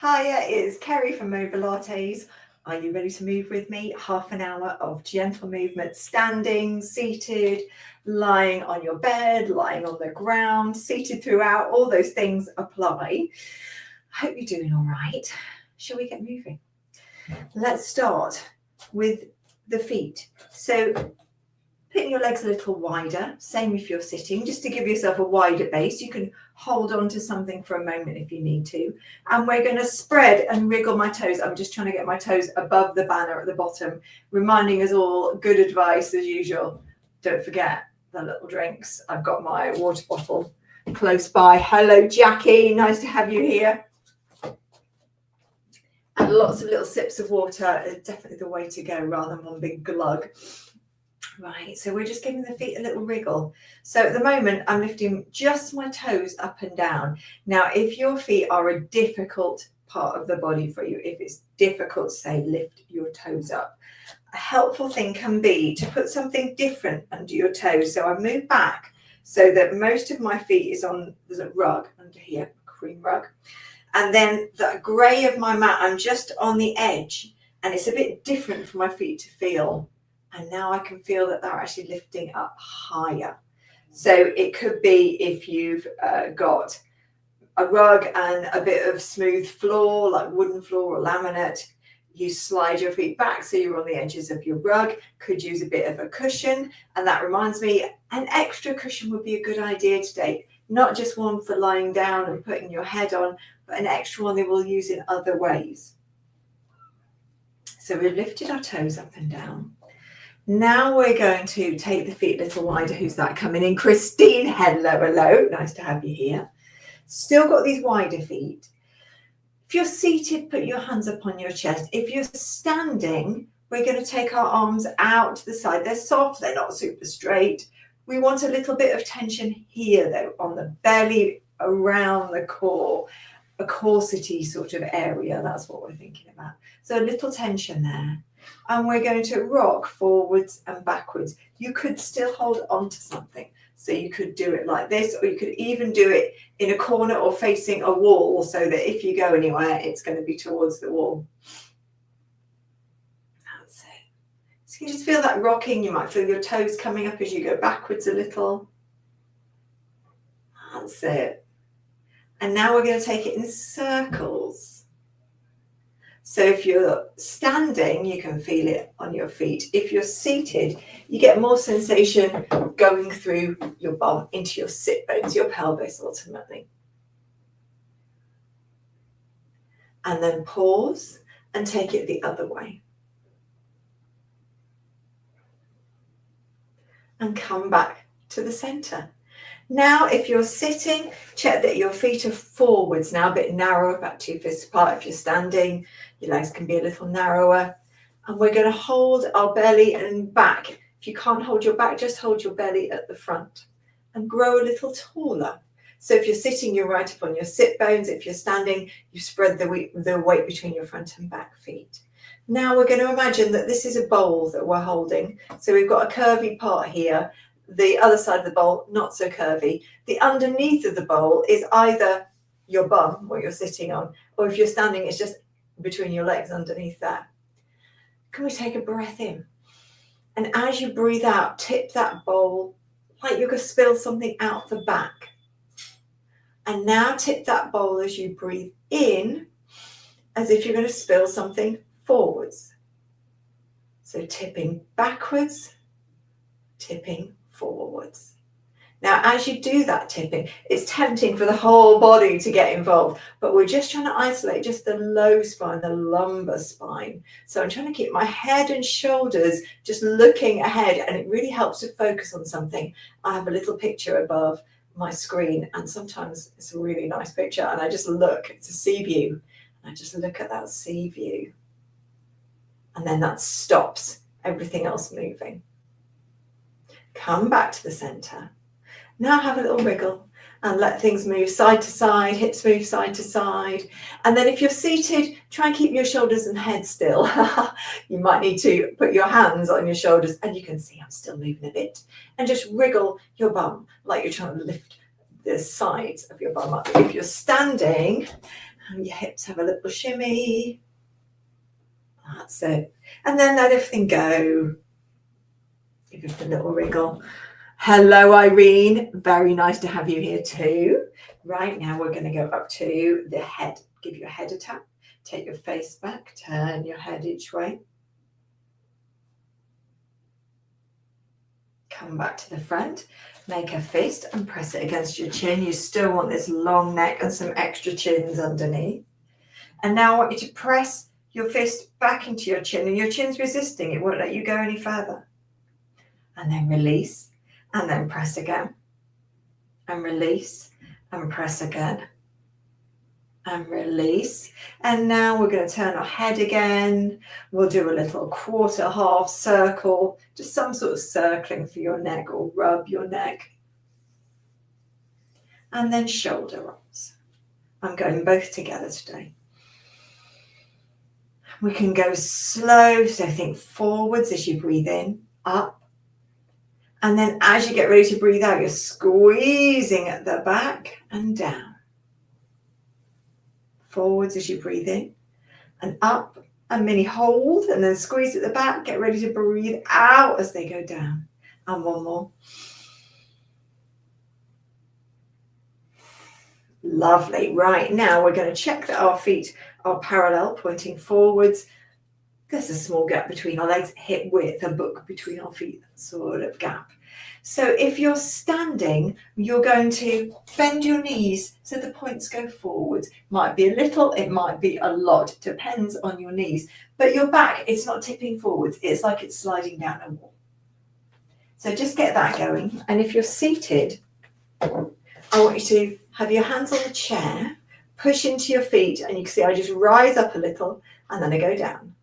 Hiya, it's Kerry from Mobilates. Are you ready to move with me? Half an hour of gentle movement, standing, seated, lying on your bed, lying on the ground, seated throughout, all those things apply. I hope you're doing all right. Shall we get moving? Let's start with the feet. So putting your legs a little wider, same if you're sitting, just to give yourself a wider base. You can hold on to something for a moment if you need to. And we're going to spread and wriggle my toes. I'm just trying to get my toes above the banner at the bottom, reminding us all, good advice as usual. Don't forget the little drinks. I've got my water bottle close by. Hello, Jackie. Nice to have you here. And lots of little sips of water is definitely the way to go rather than one big glug. Right, so we're just giving the feet a little wriggle. So at the moment, I'm lifting just my toes up and down. Now, if your feet are a difficult part of the body for you, if it's difficult to say, lift your toes up, a helpful thing can be to put something different under your toes. So I move back so that most of my feet is on, there's a rug under here, a cream rug. And then the grey of my mat, I'm just on the edge, and it's a bit different for my feet to feel. And now I can feel that they're actually lifting up higher. So it could be if you've got a rug and a bit of smooth floor, like wooden floor or laminate, you slide your feet back so you're on the edges of your rug. Could use a bit of a cushion. And that reminds me, an extra cushion would be a good idea today. Not just one for lying down and putting your head on, but an extra one that we'll use in other ways. So we've lifted our toes up and down. Now we're going to take the feet a little wider. Who's that coming in? Christine, hello, hello. Nice to have you here. Still got these wider feet. If you're seated, put your hands up on your chest. If you're standing, we're going to take our arms out to the side. They're soft, they're not super straight. We want a little bit of tension here, though, on the belly, around the core, a corsety sort of area. That's what we're thinking about. So a little tension there. And we're going to rock forwards and backwards. You could still hold on to something. So you could do it like this, or you could even do it in a corner or facing a wall, so that if you go anywhere, it's going to be towards the wall. That's it. So you just feel that rocking. You might feel your toes coming up as you go backwards a little. That's it. And now we're going to take it in circles. So if you're standing, you can feel it on your feet. If you're seated, you get more sensation going through your bum into your sit bones, your pelvis ultimately. And then pause and take it the other way. And come back to the center. Now, if you're sitting, check that your feet are forwards now, a bit narrower, about 2 fists apart. If you're standing, your legs can be a little narrower. And we're going to hold our belly and back. If you can't hold your back, just hold your belly at the front and grow a little taller. So if you're sitting, you're right up on your sit bones. If you're standing, you spread the weight between your front and back feet. Now we're going to imagine that this is a bowl that we're holding. So we've got a curvy part here. The other side of the bowl, not so curvy. The underneath of the bowl is either your bum, what you're sitting on, or if you're standing, it's just between your legs underneath that. Can we take a breath in? And as you breathe out, tip that bowl like you're going to spill something out the back. And now tip that bowl as you breathe in, as if you're going to spill something forwards. So tipping backwards, tipping forwards. Now, as you do that tipping, it's tempting for the whole body to get involved, but we're just trying to isolate just the low spine, the lumbar spine. So I'm trying to keep my head and shoulders just looking ahead, and it really helps to focus on something. I have a little picture above my screen, and sometimes it's a really nice picture, and I just look, it's a sea view, and I just look at that sea view, and then that stops everything else moving. Come back to the center. Now have a little wriggle and let things move side to side, hips move side to side. And then if you're seated, try and keep your shoulders and head still. You might need to put your hands on your shoulders, and you can see I'm still moving a bit. And just wriggle your bum like you're trying to lift the sides of your bum up. If you're standing, And your hips have a little shimmy. That's it. And then let everything go. Give it a little wriggle. Hello, Irene. Very nice to have you here too. Right now, we're going to go up to the head. Give your head a tap. Take your face back. Turn your head each way. Come back to the front. Make a fist and press it against your chin. You still want this long neck and some extra chins underneath. And now I want you to press your fist back into your chin, and your chin's resisting. It won't let you go any further. And then release, and then press again. And release, and press again. And release. And now we're going to turn our head again. We'll do a little quarter, half circle, just some sort of circling for your neck, or rub your neck. And then shoulder rolls. I'm going both together today. We can go slow, so think forwards as you breathe in, up. And then as you get ready to breathe out, you're squeezing at the back and down. Forwards as you breathe in, and up, a mini hold, and then squeeze at the back. Get ready to breathe out as they go down. And one more. Lovely. Right, now we're going to check that our feet are parallel, pointing forwards. There's a small gap between our legs, hip width, a book between our feet, that sort of gap. So if you're standing, you're going to bend your knees so the points go forwards. Might be a little, it might be a lot, depends on your knees. But your back, it's not tipping forwards. It's like it's sliding down a wall. So just get that going. And if you're seated, I want you to have your hands on the chair, push into your feet, and you can see I just rise up a little and then I go down.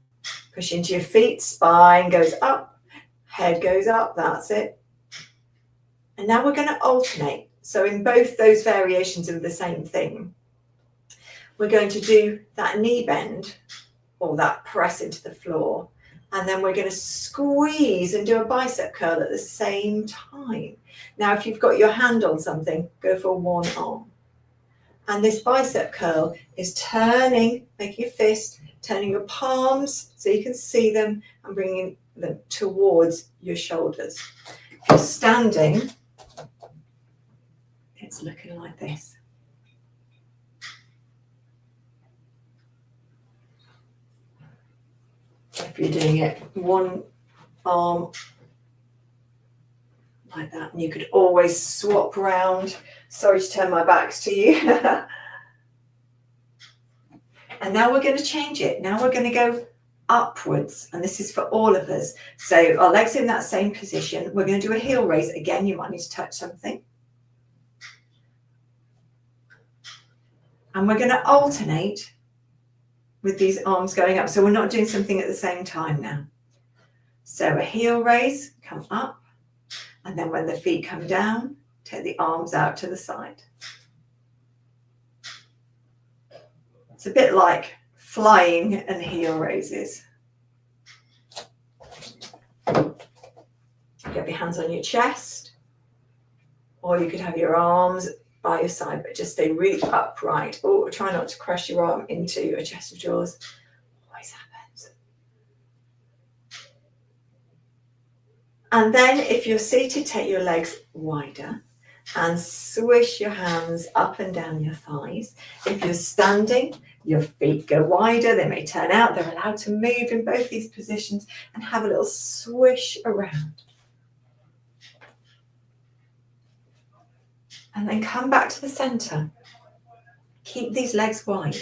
Push into your feet, spine goes up, head goes up, that's it. And now we're going to alternate. So in both those variations of the same thing, we're going to do that knee bend or that press into the floor. And then we're going to squeeze and do a bicep curl at the same time. Now, if you've got your hand on something, go for one arm. And this bicep curl is turning, making a fist, turning your palms so you can see them and bringing them towards your shoulders. If you're standing, it's looking like this. If you're doing it one arm like that, and you could always swap round. Sorry to turn my backs to you. And now we're going to change it. Now we're going to go upwards, and this is for all of us. So our legs in that same position. We're going to do a heel raise. Again, you might need to touch something. And we're going to alternate with these arms going up. So we're not doing something at the same time now. So a heel raise, come up. And then when the feet come down, take the arms out to the side. It's a bit like flying and heel raises. Get your hands on your chest, or you could have your arms by your side, but just stay really upright. Oh, try not to crush your arm into your chest of drawers. Always happens. And then if you're seated, take your legs wider and swish your hands up and down your thighs. If you're standing, your feet go wider. They may turn out. They're allowed to move in both these positions and have a little swish around. And then come back to the center. Keep these legs wide.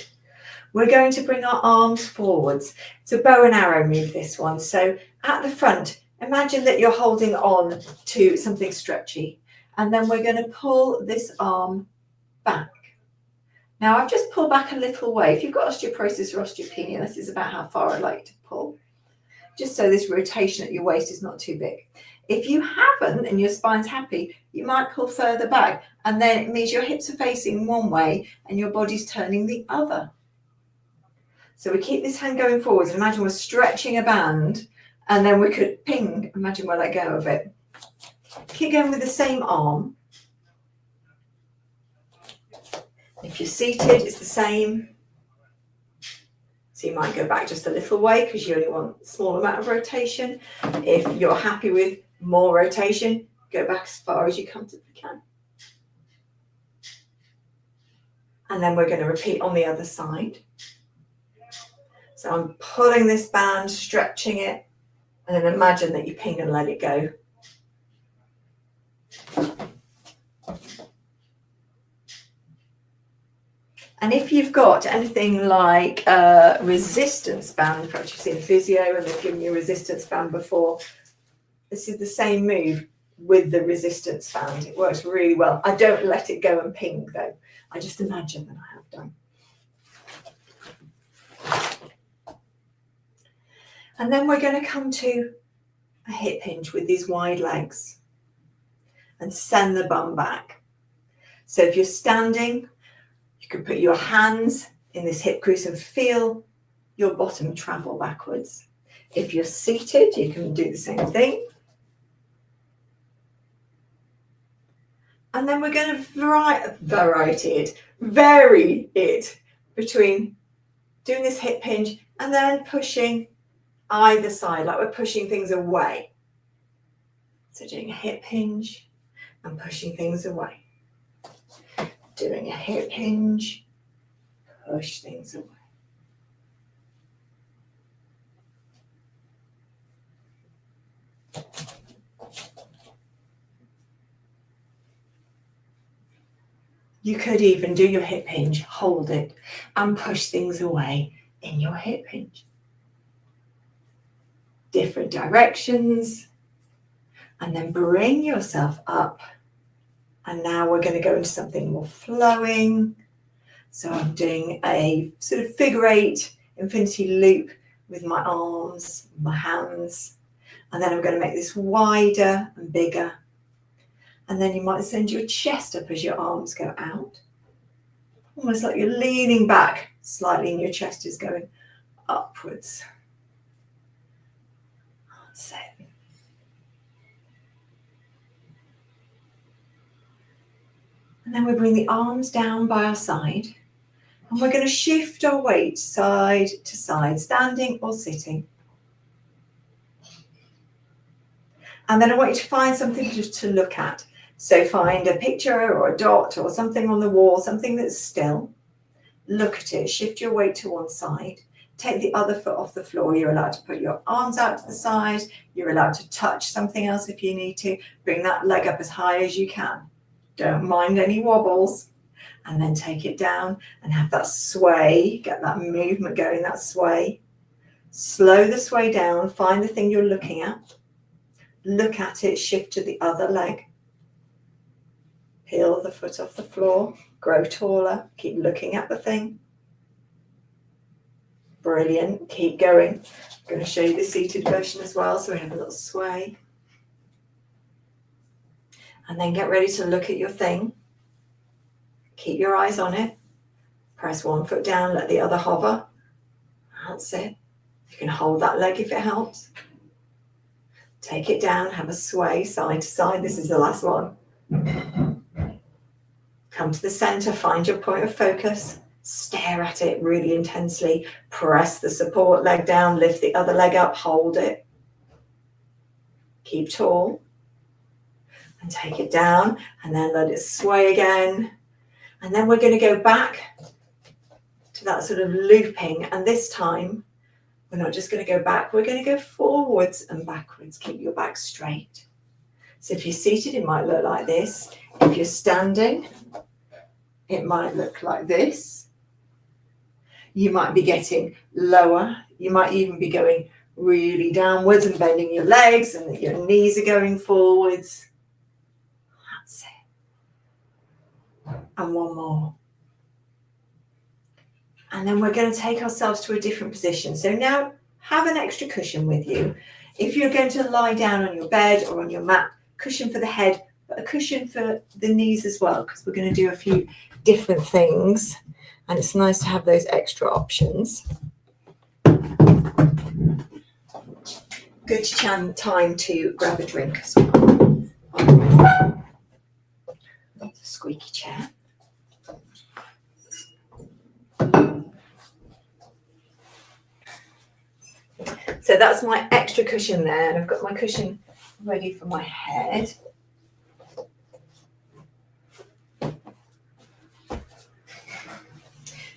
We're going to bring our arms forwards. It's a bow and arrow move, this one. So at the front, imagine that you're holding on to something stretchy. And then we're going to pull this arm back. Now, I've just pulled back a little way. If you've got osteoporosis or osteopenia, this is about how far I like to pull, just so this rotation at your waist is not too big. If you haven't and your spine's happy, you might pull further back, and then it means your hips are facing one way and your body's turning the other. So we keep this hand going forwards. Imagine we're stretching a band, and then we could ping. Imagine we'll let go of it. Keep going with the same arm. If you're seated, it's the same. So you might go back just a little way because you only want a small amount of rotation. If you're happy with more rotation, go back as far as you comfortably can. And then we're going to repeat on the other side. So I'm pulling this band, stretching it, and then imagine that you ping and let it go. And if you've got anything like a resistance band, perhaps you've seen physio and they've given you a resistance band before, this is the same move with the resistance band. It works really well. I don't let it go and ping though. I just imagine that I have done. And then we're going to come to a hip hinge with these wide legs and send the bum back. So if you're standing, you can put your hands in this hip crease and feel your bottom travel backwards. If you're seated, you can do the same thing. And then we're going to vary it between doing this hip hinge and then pushing either side, like we're pushing things away. So doing a hip hinge and pushing things away. Doing a hip hinge, push things away. You could even do your hip hinge, hold it, and push things away in your hip hinge. Different directions, and then bring yourself up. And now we're going to go into something more flowing. So I'm doing a sort of figure eight infinity loop with my arms, my hands, and then I'm going to make this wider and bigger. And then you might send your chest up as your arms go out. Almost like you're leaning back slightly and your chest is going upwards. That's it. And then we bring the arms down by our side. And we're going to shift our weight side to side, standing or sitting. And then I want you to find something to look at. So find a picture or a dot or something on the wall, something that's still. Look at it, shift your weight to one side. Take the other foot off the floor. You're allowed to put your arms out to the side. You're allowed to touch something else if you need to. Bring that leg up as high as you can. Don't mind any wobbles. And then take it down and have that sway. Get that movement going, that sway. Slow the sway down. Find the thing you're looking at. Look at it, shift to the other leg. Peel the foot off the floor. Grow taller. Keep looking at the thing. Brilliant. Keep going. I'm going to show you the seated version as well, so we have a little sway. And then get ready to look at your thing. Keep your eyes on it. Press one foot down, let the other hover. That's it. You can hold that leg if it helps. Take it down, have a sway side to side. This is the last one. Come to the center, find your point of focus. Stare at it really intensely. Press the support leg down, lift the other leg up, hold it. Keep tall. And take it down, and then let it sway again. And then we're going to go back to that sort of looping. And this time, we're not just going to go back, we're going to go forwards and backwards. Keep your back straight. So if you're seated, it might look like this. If you're standing, it might look like this. You might be getting lower. You might even be going really downwards and bending your legs, and your knees are going forwards. That's it. And one more. And then we're going to take ourselves to a different position. So now have an extra cushion with you. If you're going to lie down on your bed or on your mat, cushion for the head, but a cushion for the knees as well, because we're going to do a few different things. And it's nice to have those extra options. Good time to grab a drink as well. It's a squeaky chair. So that's my extra cushion there, and I've got my cushion ready for my head.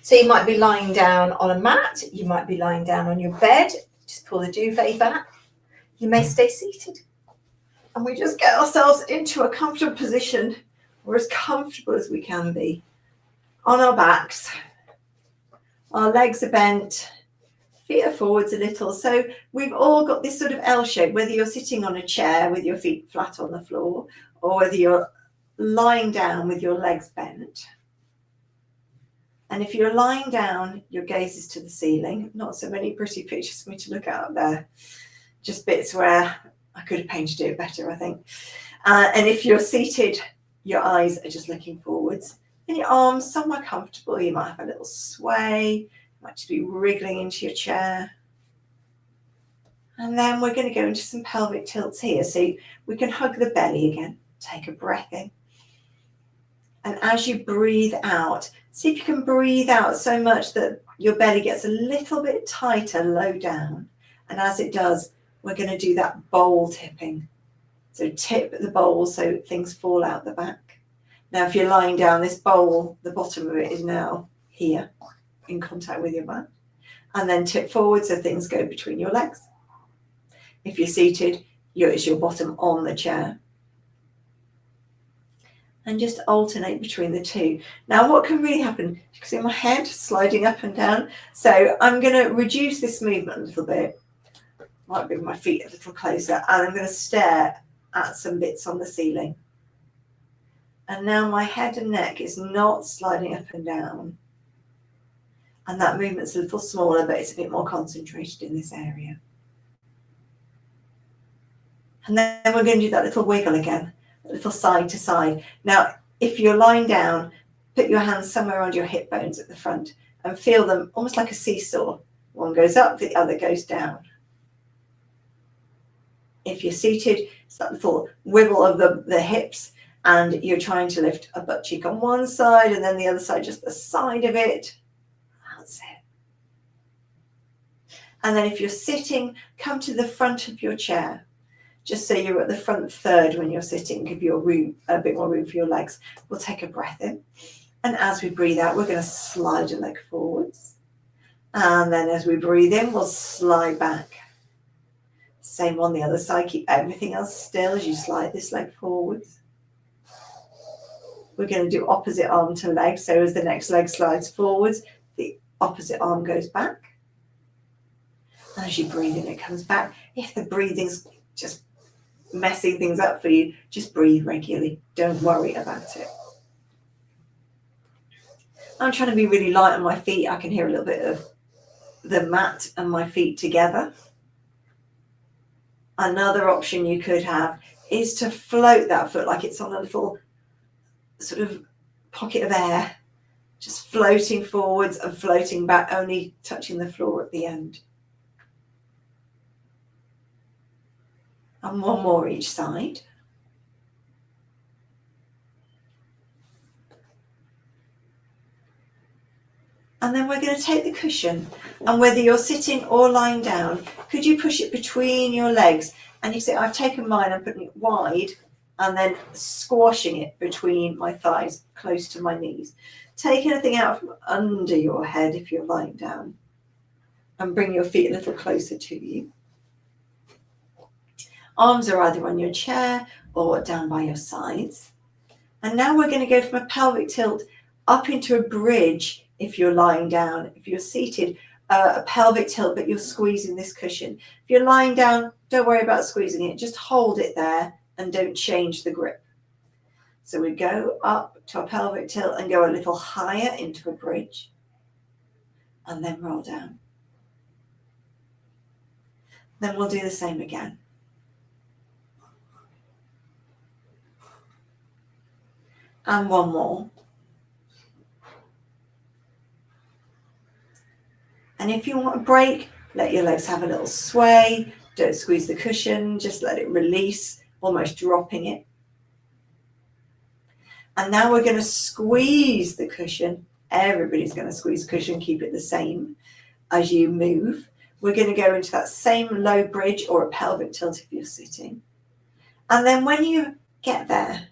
So you might be lying down on a mat, you might be lying down on your bed, just pull the duvet back. You may stay seated. And we just get ourselves into a comfortable position. We're as comfortable as we can be on our backs. Our legs are bent, feet are forwards a little. So we've all got this sort of L shape, whether you're sitting on a chair with your feet flat on the floor, or whether you're lying down with your legs bent. And if you're lying down, your gaze is to the ceiling. Not so many pretty pictures for me to look at up there. Just bits where I could have painted it better, I think. And if you're seated, your eyes are just looking forwards. And your arms somewhere comfortable. You might have a little sway. You might just be wriggling into your chair. And then we're going to go into some pelvic tilts here. So we can hug the belly again. Take a breath in. And as you breathe out, see if you can breathe out so much that your belly gets a little bit tighter low down. And as it does, we're going to do that bowl tipping. So tip the bowl so things fall out the back. Now, if you're lying down, this bowl, the bottom of it is now here in contact with your mat. And then tip forward so things go between your legs. If you're seated, it's your bottom on the chair. And just alternate between the two. Now, what can really happen? You can see my head sliding up and down. So I'm going to reduce this movement a little bit. Might bring my feet a little closer. And I'm going to stare at some bits on the ceiling. And now my head and neck is not sliding up and down. And that movement's a little smaller, but it's a bit more concentrated in this area. And then we're going to do that little wiggle again. A little side to side. Now, if you're lying down, put your hands somewhere around your hip bones at the front and feel them almost like a seesaw. One goes up, the other goes down. If you're seated, it's that little wiggle of the hips, and you're trying to lift a butt cheek on one side and then the other side, just the side of it. That's it. And then if you're sitting, come to the front of your chair. Just so you're at the front third when you're sitting, give your room a bit more room for your legs. We'll take a breath in. And as we breathe out, we're going to slide a leg forwards. And then as we breathe in, we'll slide back. Same on the other side. Keep everything else still as you slide this leg forwards. We're going to do opposite arm to leg. So as the next leg slides forwards, the opposite arm goes back. And as you breathe in, it comes back. If the breathing's just messing things up for you, just breathe regularly. Don't worry about it. I'm trying to be really light on my feet. I can hear a little bit of the mat and my feet together. Another option you could have is to float that foot like it's on a little sort of pocket of air, just floating forwards and floating back, only touching the floor at the end. And one more each side. And then we're going to take the cushion, and whether you're sitting or lying down, could you push it between your legs? And you say, I've taken mine, I'm putting it wide and then squashing it between my thighs, close to my knees. Take anything out from under your head if you're lying down, and bring your feet a little closer to you. Arms are either on your chair or down by your sides. And now we're going to go from a pelvic tilt up into a bridge if you're lying down. If you're seated, a pelvic tilt, but you're squeezing this cushion. If you're lying down, don't worry about squeezing it. Just hold it there and don't change the grip. So we go up to a pelvic tilt and go a little higher into a bridge. And then roll down. Then we'll do the same again. And one more. And if you want a break, let your legs have a little sway. Don't squeeze the cushion, just let it release, almost dropping it. And now we're going to squeeze the cushion. Everybody's going to squeeze the cushion, keep it the same as you move. We're going to go into that same low bridge or a pelvic tilt if you're sitting. And then when you get there,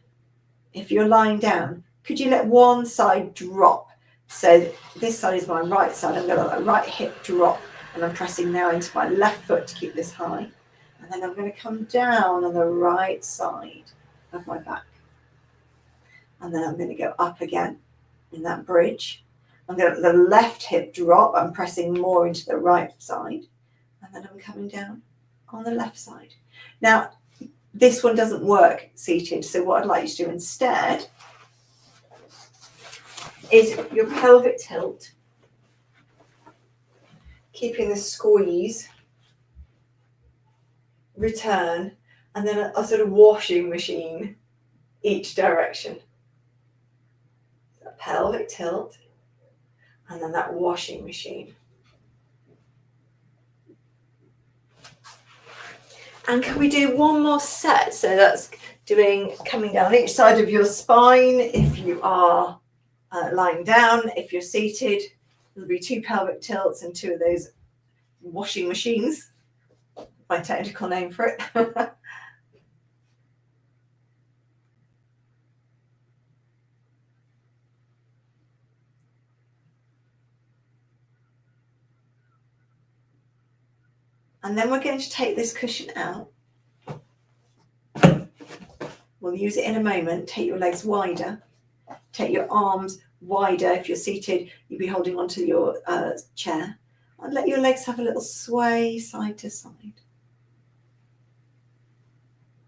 if you're lying down, could you let one side drop? So this side is my right side. I'm going to let my right hip drop, and I'm pressing now into my left foot to keep this high. And then I'm going to come down on the right side of my back. And then I'm going to go up again in that bridge. I'm going to let the left hip drop. I'm pressing more into the right side. And then I'm coming down on the left side. Now, this one doesn't work seated. So what I'd like you to do instead is your pelvic tilt, keeping the squeeze, return, and then a sort of washing machine each direction. A pelvic tilt, and then that washing machine. And can we do one more set? So that's coming down each side of your spine. If you are lying down, if you're seated, there'll be 2 pelvic tilts and 2 of those washing machines, my technical name for it. And then we're going to take this cushion out. We'll use it in a moment. Take your legs wider. Take your arms wider. If you're seated, you'll be holding onto your chair. And let your legs have a little sway side to side.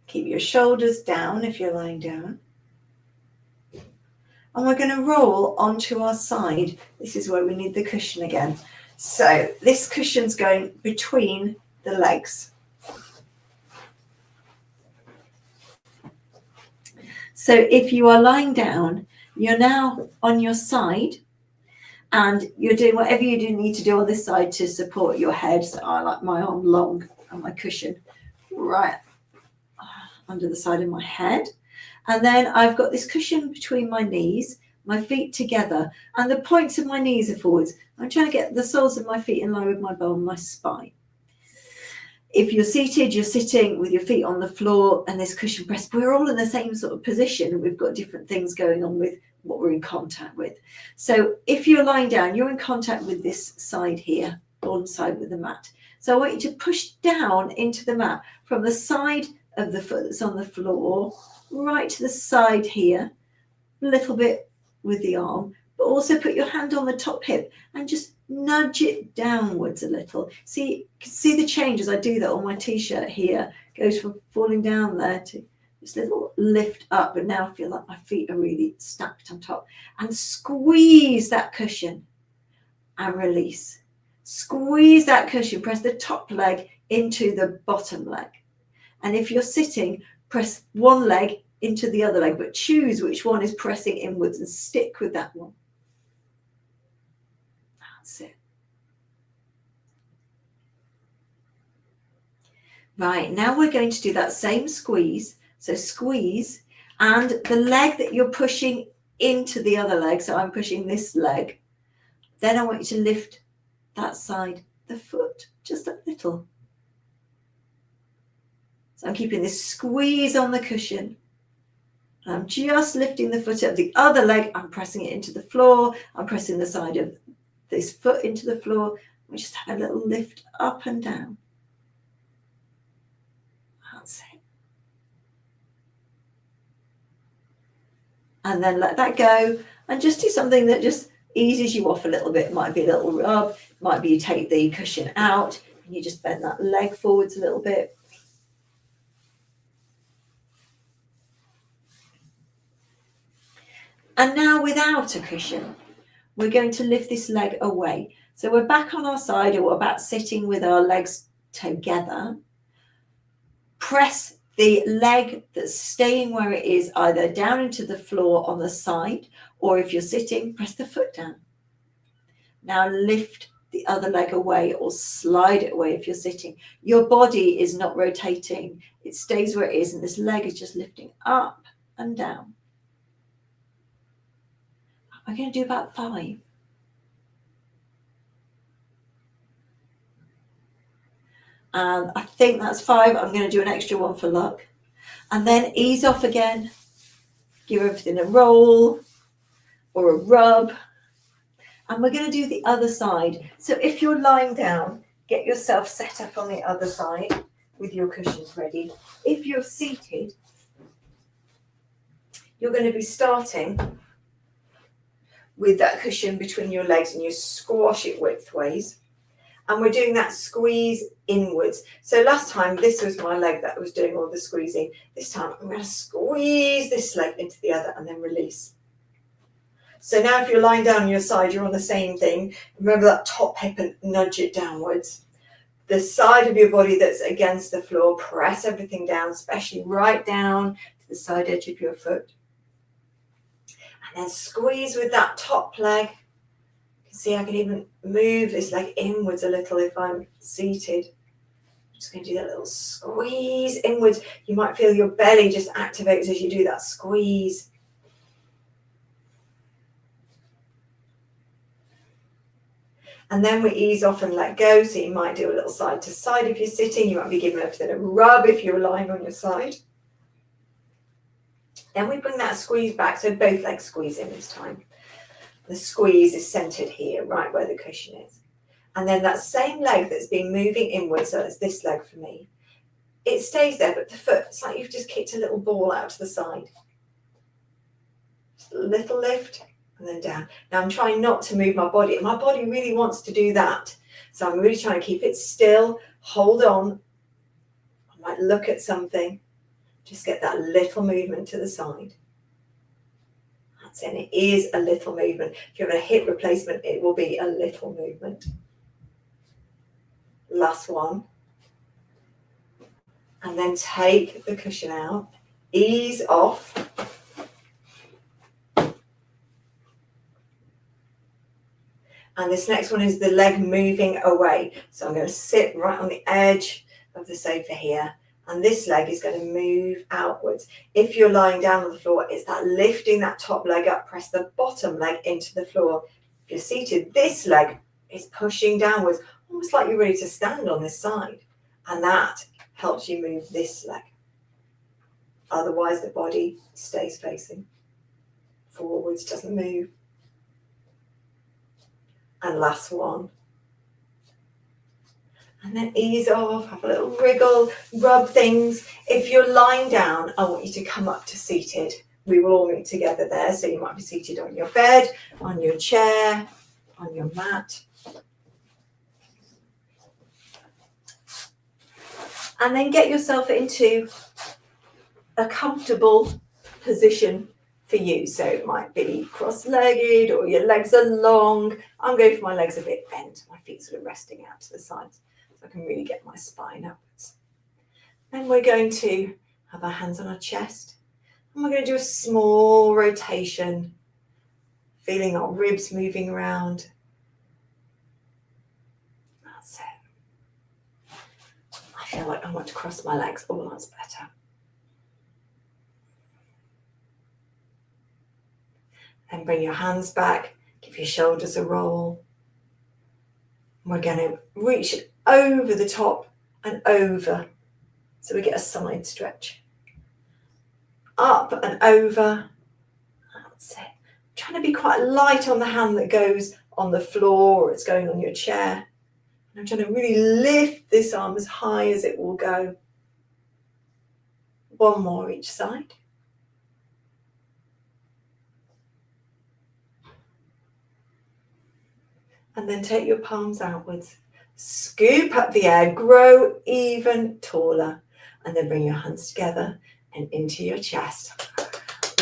Keep your shoulders down if you're lying down. And we're going to roll onto our side. This is where we need the cushion again. So this cushion's going between the legs. So if you are lying down, you're now on your side and you're doing whatever you do need to do on this side to support your head. So I like my arm long and my cushion right under the side of my head. And then I've got this cushion between my knees, my feet together, and the points of my knees are forwards. I'm trying to get the soles of my feet in line with my bone, my spine. If you're seated, you're sitting with your feet on the floor and this cushion pressed. We're all in the same sort of position. We've got different things going on with what we're in contact with. So if you're lying down, you're in contact with this side here, on side with the mat. So I want you to push down into the mat from the side of the foot that's on the floor, right to the side here, a little bit with the arm, but also put your hand on the top hip and just nudge it downwards a little. See the change as I do that on my t-shirt here. Goes from falling down there to this little lift up, and now I feel like my feet are really stacked on top. And squeeze that cushion and release. Squeeze that cushion, press the top leg into the bottom leg. And if you're sitting, press one leg into the other leg, but choose which one is pressing inwards and stick with that one. That's it. Right, now we're going to do that same squeeze. So squeeze, and the leg that you're pushing into the other leg, so I'm pushing this leg, then I want you to lift that side, the foot, just a little. So I'm keeping this squeeze on the cushion. I'm just lifting the foot up. The other leg, I'm pressing it into the floor. I'm pressing the side of this foot into the floor. We just have a little lift up and down. That's it. And then let that go and just do something that just eases you off a little bit. It might be a little rub. It might be you take the cushion out and you just bend that leg forwards a little bit. And now without a cushion, we're going to lift this leg away. So we're back on our side, or we're back sitting with our legs together. Press the leg that's staying where it is, either down into the floor on the side, or if you're sitting, press the foot down. Now lift the other leg away or slide it away if you're sitting. Your body is not rotating. It stays where it is, and this leg is just lifting up and down. I'm going to do about 5. And I think that's 5. I'm going to do an extra one for luck. And then ease off again. Give everything a roll or a rub. And we're going to do the other side. So if you're lying down, get yourself set up on the other side with your cushions ready. If you're seated, you're going to be starting with that cushion between your legs and you squash it widthways. And we're doing that squeeze inwards. So last time, this was my leg that was doing all the squeezing. This time, I'm going to squeeze this leg into the other and then release. So now if you're lying down on your side, you're on the same thing. Remember that top hip and nudge it downwards. The side of your body that's against the floor, press everything down, especially right down to the side edge of your foot. And then squeeze with that top leg. You can see I can even move this leg inwards a little if I'm seated. I'm just going to do that little squeeze inwards. You might feel your belly just activates as you do that squeeze. And then we ease off and let go. So you might do a little side to side if you're sitting. You might be giving everything a rub if you're lying on your side. Then we bring that squeeze back. So both legs squeeze in this time. The squeeze is centered here, right where the cushion is. And then that same leg that's been moving inwards, so it's this leg for me, it stays there, but the foot, it's like you've just kicked a little ball out to the side. Just a little lift. And then down. Now I'm trying not to move my body. My body really wants to do that. So I'm really trying to keep it still, hold on. I might look at something. Just get that little movement to the side. That's it. And it is a little movement. If you have a hip replacement, it will be a little movement. Last one. And then take the cushion out. Ease off. And this next one is the leg moving away. So I'm going to sit right on the edge of the sofa here. And this leg is going to move outwards. If you're lying down on the floor, it's that lifting that top leg up, press the bottom leg into the floor. If you're seated, this leg is pushing downwards, almost like you're ready to stand on this side. And that helps you move this leg. Otherwise, the body stays facing forwards, doesn't move. And last one. And then ease off, have a little wriggle, rub things. If you're lying down, I want you to come up to seated. We will all meet together there. So you might be seated on your bed, on your chair, on your mat. And then get yourself into a comfortable position for you. So it might be cross-legged or your legs are long. I'm going for my legs a bit bent. My feet sort of resting out to the sides so I can really get my spine upwards. Then we're going to have our hands on our chest and we're going to do a small rotation, feeling our ribs moving around. That's it. I feel like I want to cross my legs. Oh, that's better. Then bring your hands back, give your shoulders a roll. We're going to reach over the top and over, so we get a side stretch. Up and over. That's it. I'm trying to be quite light on the hand that goes on the floor or it's going on your chair. I'm trying to really lift this arm as high as it will go. One more each side. And then take your palms outwards. Scoop up the air, grow even taller. And then bring your hands together and into your chest.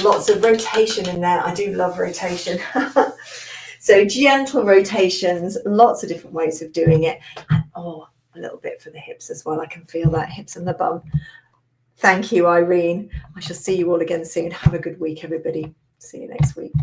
Lots of rotation in there. I do love rotation. So gentle rotations, lots of different ways of doing it. And a little bit for the hips as well. I can feel that, hips and the bum. Thank you, Irene. I shall see you all again soon. Have a good week, everybody. See you next week.